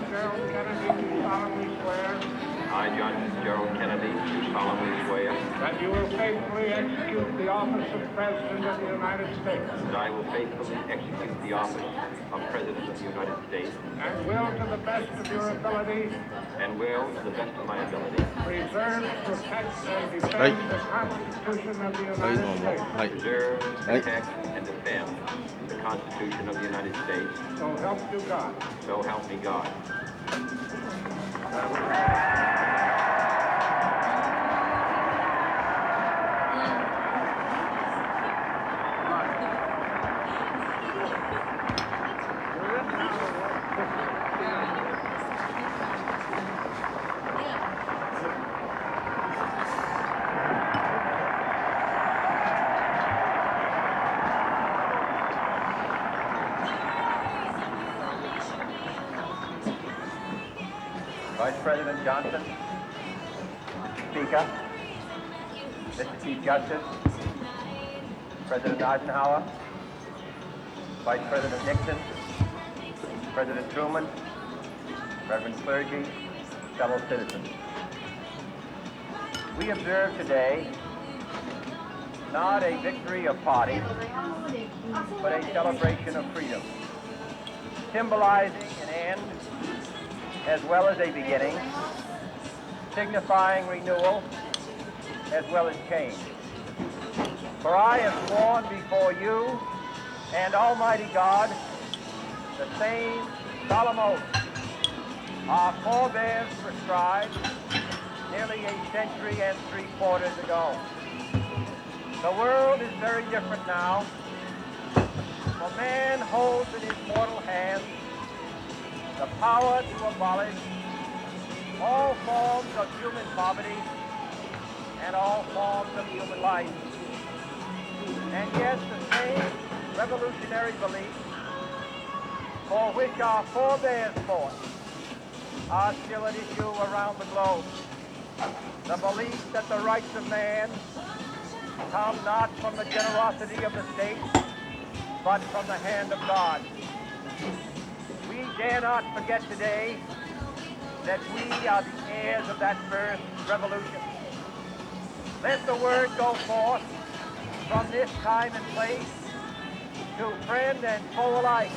Gerald Kennedy, do solemnly swear I, John Gerald Kennedy, do solemnly swear that you will faithfully execute the office of President of the United States that I will faithfully execute the office of President of the United States and will, to the best of your ability, preserve, protect, and defend the Constitution of the United States. Preserve, protect, and defend the Constitution of the United States. So help you God. So help me God. Vice President Johnson, Mr. Speaker, Mr. Chief Justice, President Eisenhower, Vice President Nixon, President Truman, Reverend clergy, fellow citizens. We observe today not a victory of parties, but a celebration of freedom, symbolizing an end as well as a beginning, signifying renewal as well as change. For I have sworn before you and Almighty God the same solemn oath our forebears prescribed nearly a century and 3/4 ago. The world is very different now, for man holds in his mortal hands the power to abolish all forms of human poverty and all forms of human life. And yet the same revolutionary beliefs for which our forebears fought are still at issue around the globe. The belief that the rights of man come not from the generosity of the state, but from the hand of God. We dare not forget today that we are the heirs of that first revolution. Let the word go forth from this time and place to friend and foe alike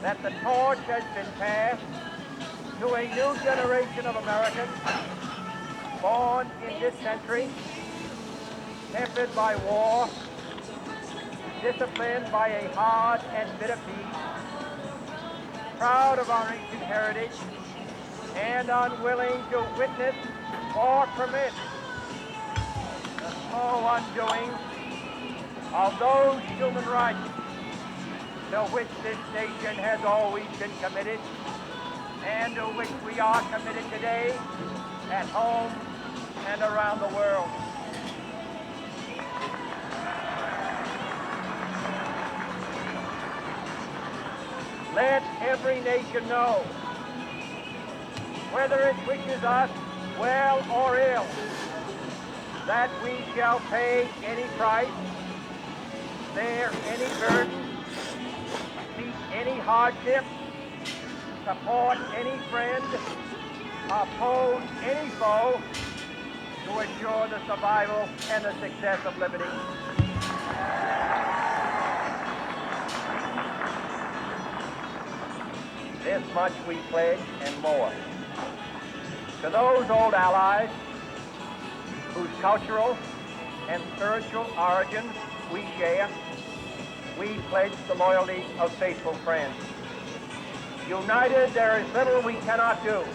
that the torch has been passed to a new generation of Americans born in this century, tempered by war, disciplined by a hard and bitter peace, proud of our ancient heritage, and unwilling to witness or permit the slow undoing of those human rights to which this nation has always been committed and to which we are committed today at home and around the world. Let every nation know, whether it wishes us well or ill, that we shall pay any price, bear any burden, meet any hardship, support any friend, oppose any foe to assure the survival and the success of liberty. This much we pledge and more. To those old allies whose cultural and spiritual origins we share, we pledge the loyalty of faithful friends. United, there is little we cannot do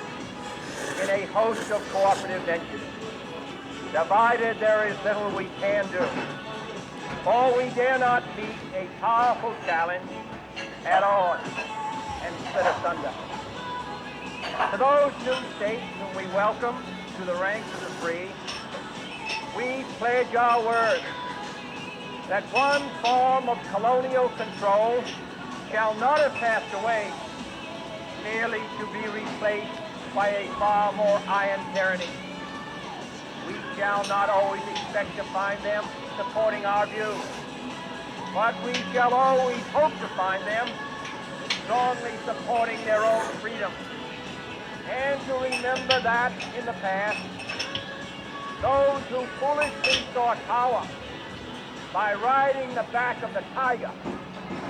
in a host of cooperative ventures. Divided, there is little we can do, for we dare not meet a powerful challenge at odds and split asunder. To those new states whom we welcome to the ranks of the free, we pledge our word that one form of colonial control shall not have passed away merely to be replaced by a far more iron tyranny. We shall not always expect to find them supporting our views, but we shall always hope to find them strongly supporting their own freedom, and to remember that in the past, those who foolishly sought power by riding the back of the tiger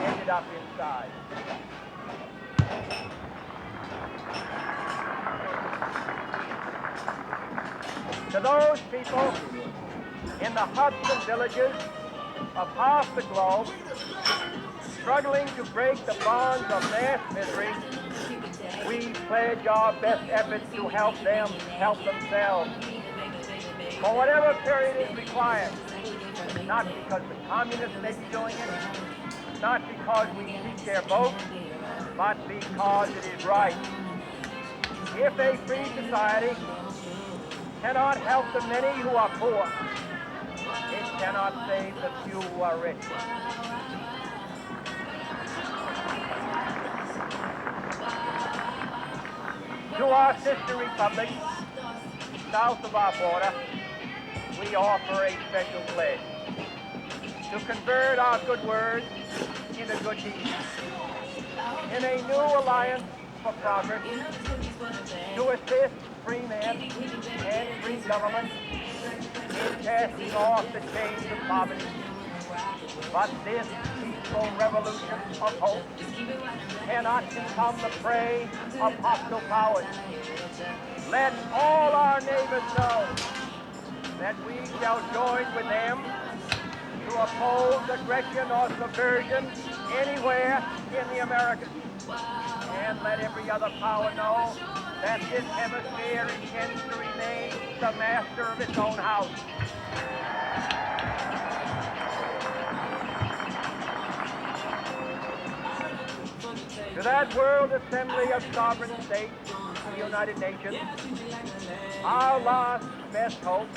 ended up inside. To those people in the huts and villages of half the globe, struggling to break the bonds of mass misery, we pledge our best efforts to help them help themselves. For whatever period is required, not because the communists may be doing it, not because we seek their vote, but because it is right. If a free society cannot help the many who are poor, it cannot save the few who are rich. To our sister republics, south of our border, we offer a special pledge to convert our good words into good deeds, in a new alliance for progress, to assist free men and free government in casting off the chains of poverty. But this peaceful revolution of hope cannot become the prey of hostile powers. Let all our neighbors know that we shall join with them to oppose aggression or subversion anywhere in the Americas. And let every other power know that this hemisphere intends to remain the master of its own house. To that World Assembly of Sovereign States, the United Nations, our last best hope,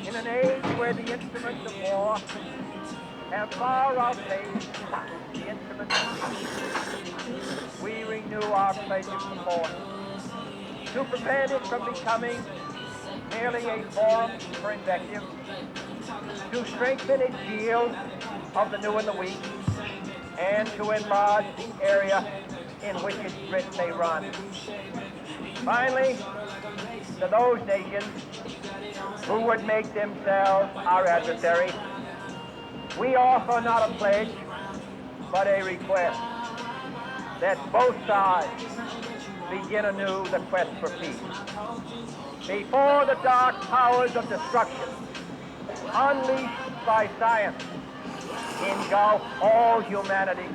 in an age where the instruments of war have far outpaced the instruments of peace, we renew our pledge of support to prevent it from becoming merely a forum for invective, to strengthen its shield of the new and the weak, and to enlarge the area in which its grit may run. Finally, to those nations who would make themselves our adversaries, we offer not a pledge, but a request that both sides begin anew the quest for peace. Before the dark powers of destruction, unleashed by science, engulf all humanity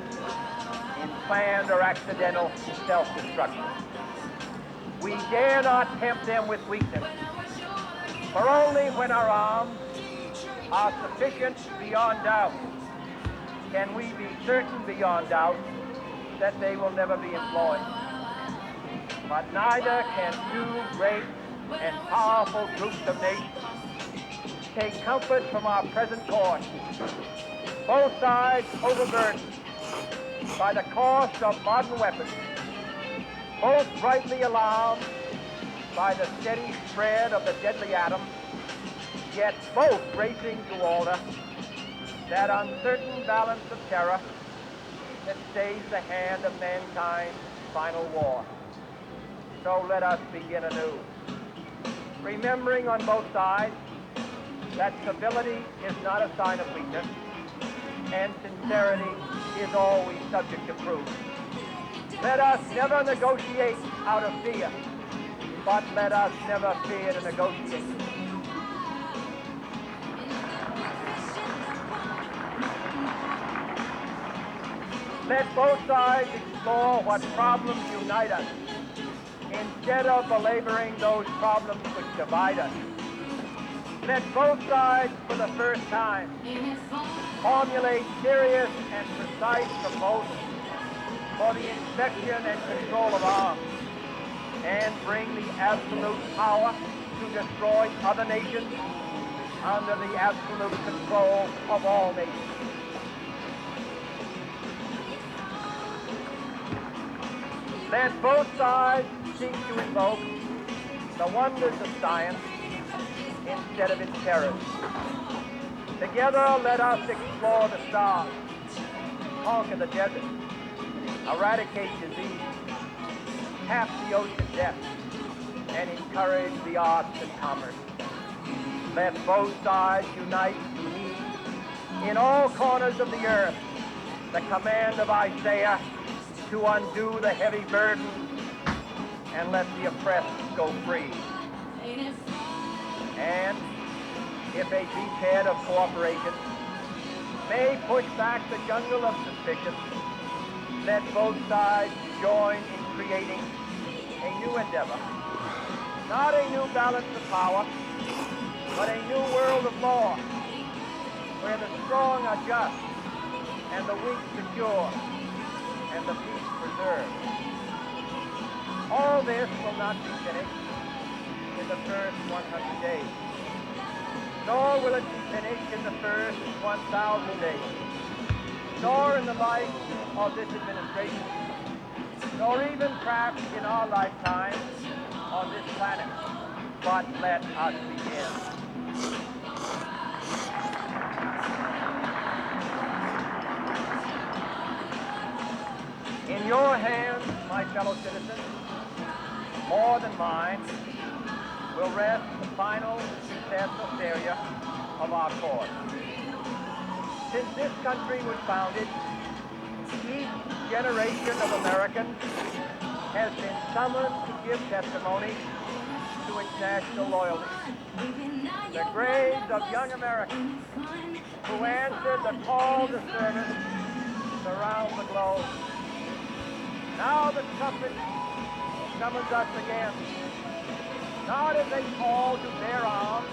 in planned or accidental self-destruction. We dare not tempt them with weakness, for only when our arms are sufficient beyond doubt can we be certain beyond doubt that they will never be employed. But neither can two great and powerful groups of nations take comfort from our present course. Both sides overburdened by the cost of modern weapons, both brightly alarmed by the steady spread of the deadly atom, yet both racing to alter that uncertain balance of terror that stays the hand of mankind's final war. So let us begin anew, remembering on both sides that civility is not a sign of weakness, and sincerity is always subject to proof. Let us never negotiate out of fear, but let us never fear to negotiate. Let both sides explore what problems unite us, instead of belaboring those problems which divide us. Let both sides, for the first time, formulate serious and precise proposals for the inspection and control of arms, and bring the absolute power to destroy other nations under the absolute control of all nations. Let both sides seek to invoke the wonders of science instead of its terrors. Together, let us explore the stars, conquer the desert, eradicate disease, tap the ocean depths, and encourage the arts and commerce. Let both sides unite to heed in all corners of the earth the command of Isaiah to undo the heavy burden and let the oppressed go free. And if a beachhead of cooperation may push back the jungle of suspicion, let both sides join in creating a new endeavor. Not a new balance of power, but a new world of law, where the strong are just, and the weak secure, and the peace preserved. All this will not be finished in the first 100 days, nor will it be finished in the first 1,000 days, nor in the life of this administration, nor even perhaps in our lifetime on this planet. But let us begin. In your hands, my fellow citizens, more than mine, will rest the final success or failure of our cause. Since this country was founded, each generation of Americans has been summoned to give testimony to its national loyalty. The graves of young Americans who answered the call to service surround the globe. Now the trumpet summons us again, not as a call to bear arms,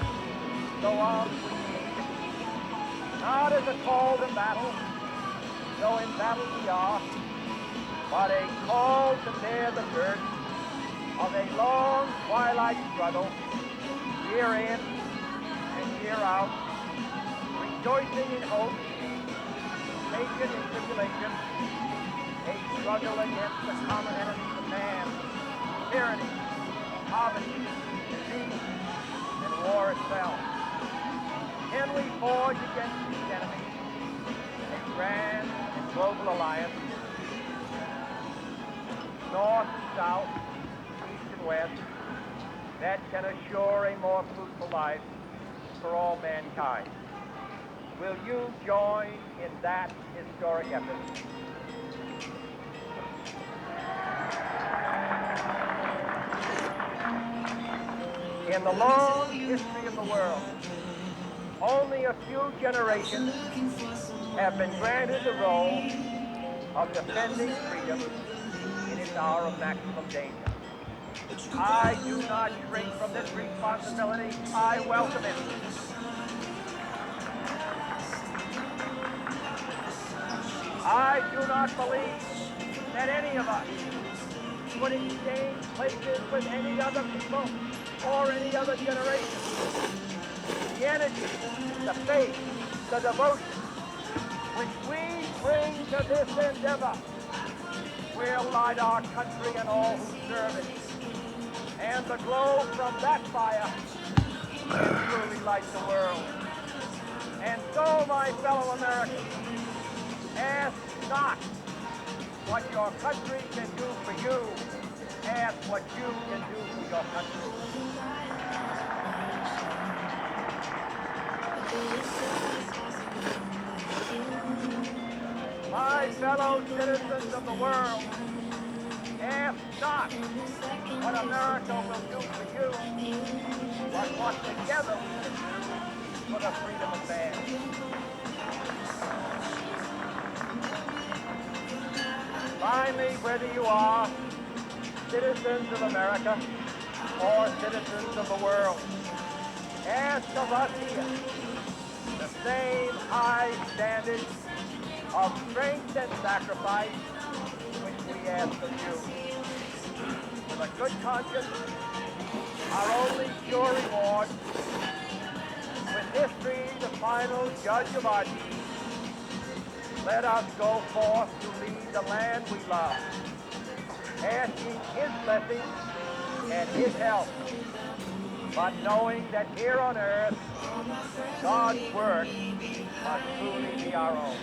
though arms we need, not as a call to battle, though in battle we are, but a call to bear the burden of a long twilight struggle, year in and year out, rejoicing in hope, patient in tribulation, a struggle against the common enemies of man, tyranny, poverty, disease, and war itself. Can we forge against these enemies a grand and global alliance, north and south, east and west, that can assure a more fruitful life for all mankind? Will you join in that historic effort? In the long history of the world, only a few generations have been granted the role of defending freedom in its hour of maximum danger. I do not shrink from this responsibility. I welcome it. I do not believe that any of us would exchange places with any other people or any other generation. The energy, the faith, the devotion which we bring to this endeavor will light our country and all who serve it. And the glow from that fire can truly light the world. And so, my fellow Americans, ask not what your country can do for you. Ask what you can do for your country. My fellow citizens of the world, ask not what America will do for you, but what together we can do for the freedom of man. Finally, whether you are citizens of America or citizens of the world, ask of us here the same high standard of strength and sacrifice which we ask of you. With a good conscience, our only sure reward, with history the final judge of our deeds, let us go forth to lead the land we love, asking his blessing and his help, but knowing that here on earth, God's work must truly be our own.